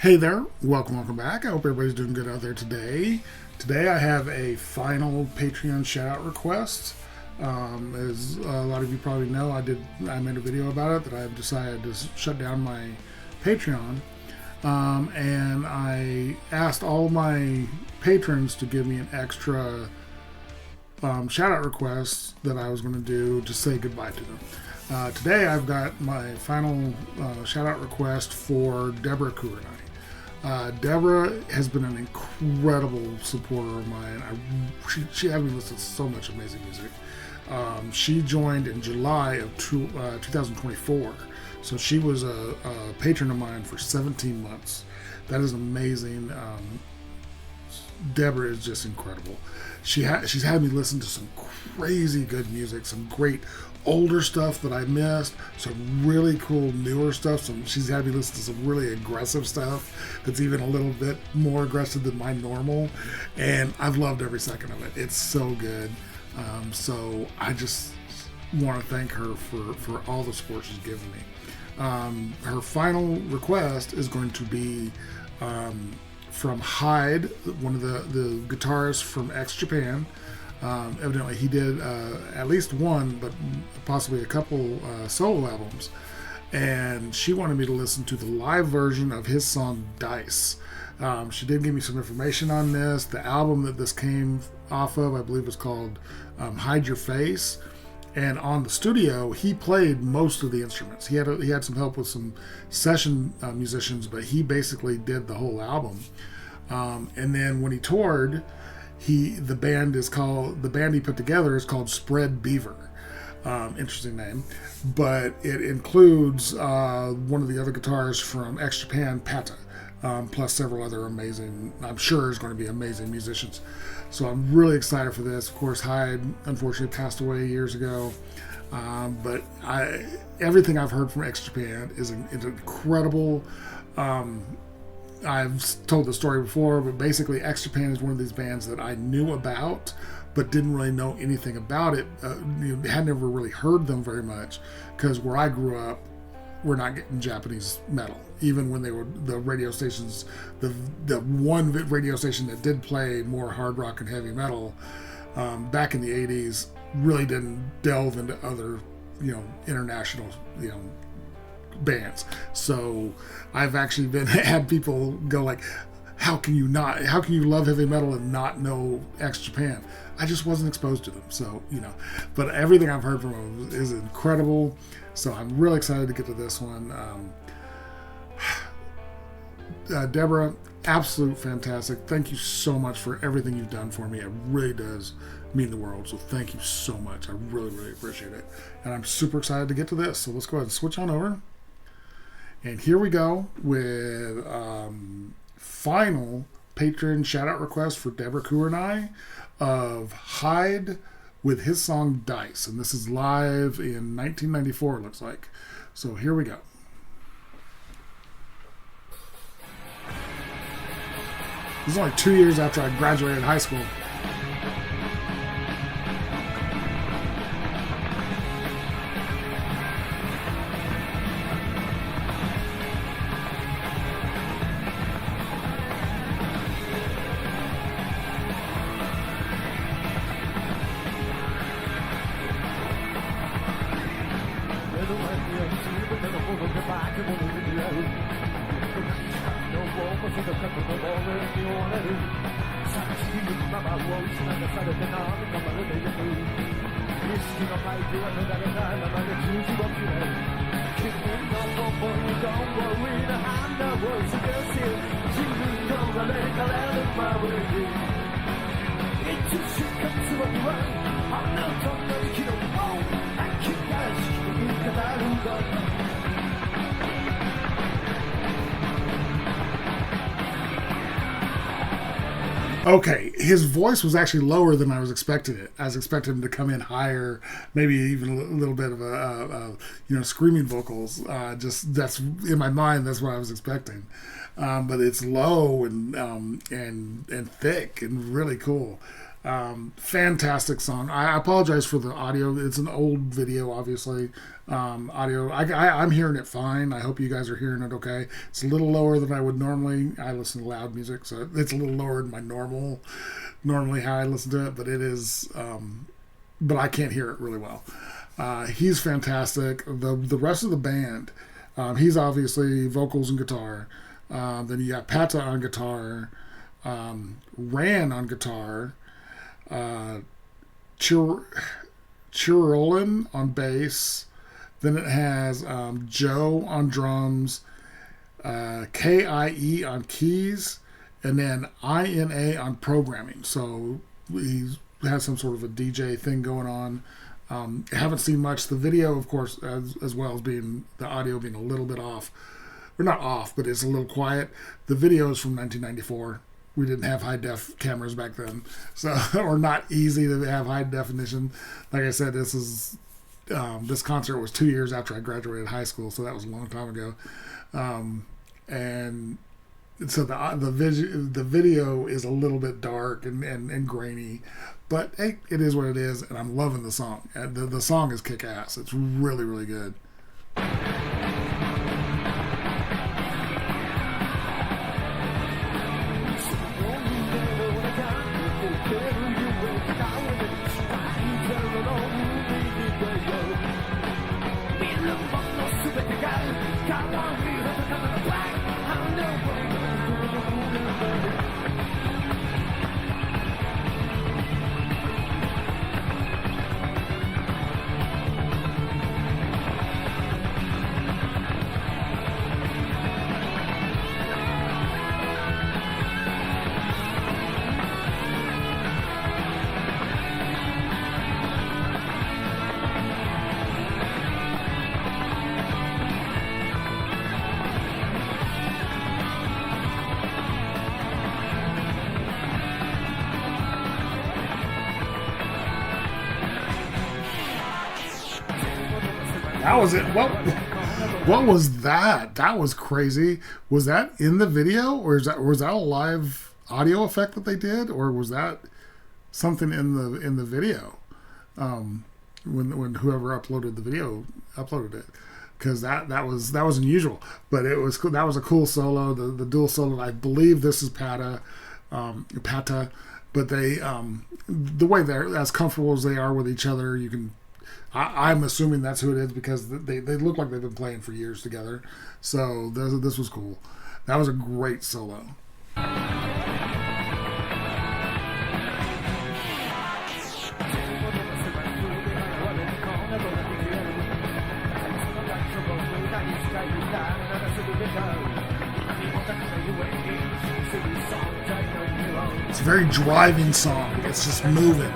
Hey there, welcome back. I hope everybody's doing good out there today. Today I have a final Patreon shout out request. As a lot of you probably know, I made a video about it that I've decided to shut down my Patreon. And I asked all my patrons to give me an extra shout out request that I was going to do to say goodbye to them. Today I've got my final shout out request for Deborah Kurenai. Deborah has been an incredible supporter of mine. She had me listen to so much amazing music. She joined in July of 2024, so she was a patron of mine for 17 months. That is amazing. Deborah is just incredible. She's had me listen to some crazy good music, some great older stuff that I missed, some really cool newer stuff. She's had me listen to some really aggressive stuff that's even a little bit more aggressive than my normal, and I've loved every second of it. It's so good. So I just want to thank her for all the support she's given me. Her final request is going to be from Hyde, one of the guitarists from X Japan. Evidently he did at least one, but possibly a couple solo albums, and she wanted me to listen to the live version of his song Dice. She did give me some information on this. The album that this came off of, I believe, was called Hide Your Face, and on the studio he played most of the instruments. He had some help with some session musicians, but he basically did the whole album. And then when he toured, the band he put together is called Spread Beaver. Interesting name, but it includes one of the other guitarists from X Japan, Pata, plus several other amazing, I'm sure is going to be amazing musicians. So I'm really excited for this. Of course, Hyde unfortunately passed away years ago, but everything I've heard from X Japan is incredible. I've told the story before, but basically X Japan is one of these bands that I knew about but didn't really know anything about it. Had never really heard them very much, because where I grew up, we're not getting Japanese metal. Even when they were the radio stations, the one radio station that did play more hard rock and heavy metal back in the 80s really didn't delve into other international bands. So I've actually had people go like, how can you love heavy metal and not know X Japan? I just wasn't exposed to them. So but everything I've heard from them is incredible. So I'm really excited to get to this one. Deborah, absolute fantastic. Thank you so much for everything you've done for me. It really does mean the world. So thank you so much. I really appreciate it. And I'm super excited to get to this. So let's go ahead and switch on over. And here we go with final patron shout out request for Deborah Kurenai of Hyde with his song Dice. And this is live in 1994, it looks like. So here we go. This is only 2 years after I graduated high school. Okay, his voice was actually lower than I was expecting it. I was expecting him to come in higher, maybe even a little bit of a screaming vocals. Just that's in my mind. That's what I was expecting. But it's low and thick and really cool. Fantastic song. I apologize for the audio. It's an old video, obviously. Audio. I'm hearing it fine. I hope you guys are hearing it okay. It's a little lower than I would normally. I listen to loud music, so it's a little lower than my normally how I listen to it. But it is. But I can't hear it really well. He's fantastic. The rest of the band. He's obviously vocals and guitar. Then you got Pata on guitar. Ran on guitar. Chirolin on bass. Then it has Joe on drums, KIE on keys, and then INA on programming. So he has some sort of a DJ thing going on. Haven't seen much. The video, of course, as well as being the audio being a little bit off, or not off, but it's a little quiet. The video is from 1994. We didn't have high def cameras back then, so or not easy to have high definition. Like I said, this concert was 2 years after I graduated high school, so that was a long time ago. And so the video is a little bit dark and grainy, but hey, it is what it is, and I'm loving the song. The song is kick ass. It's really, really good. That was it. What was that? That was crazy. Was that in the video, or was that a live audio effect that they did, or was that something in the video? When whoever uploaded the video uploaded it, because that was unusual. But it was cool. That was a cool solo. The dual solo. I believe this is Pata, but they the way they're as comfortable as they are with each other, you can. I'm assuming that's who it is because they look like they've been playing for years together. So this was cool. That was a great solo. It's a very driving song. It's just moving.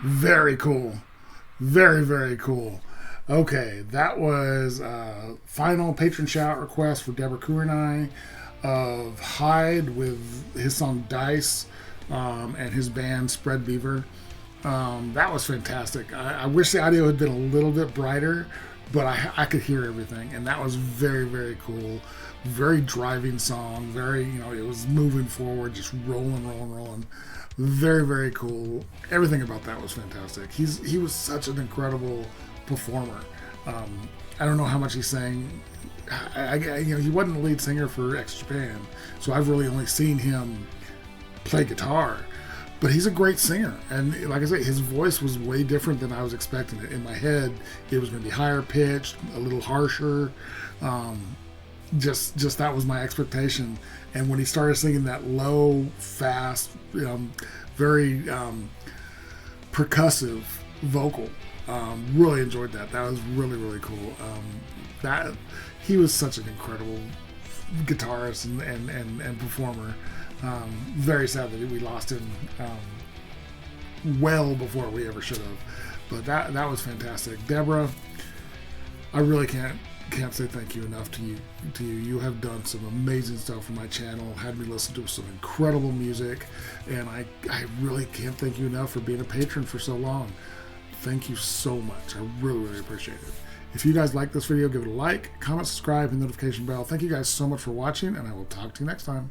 Very cool. Very, very cool. Okay, that was final patron shout request for Deborah Koo and I of Hyde with his song Dice and his band Spread Beaver. That was fantastic. I wish the audio had been a little bit brighter, but I could hear everything, and that was very, very cool. Very driving song. Very, it was moving forward, just rolling. Very, very cool. Everything about that was fantastic. He was such an incredible performer. I don't know how much he sang. He wasn't the lead singer for X Japan, so I've really only seen him play guitar. But he's a great singer, and like I say, his voice was way different than I was expecting it. In my head, it was going to be higher pitched, a little harsher. Just that was my expectation. And when he started singing that low, fast, very percussive vocal, really enjoyed that. That was really, really cool. That he was such an incredible guitarist and performer. Very sad that we lost him well before we ever should have. But that was fantastic. Deborah, I really can't say thank you enough to you. You have done some amazing stuff for my channel, had me listen to some incredible music, and I really can't thank you enough for being a patron for so long. Thank you so much. I really, really appreciate it. If you guys like this video, give it a like, comment, subscribe, and notification bell. Thank you guys so much for watching, and I will talk to you next time.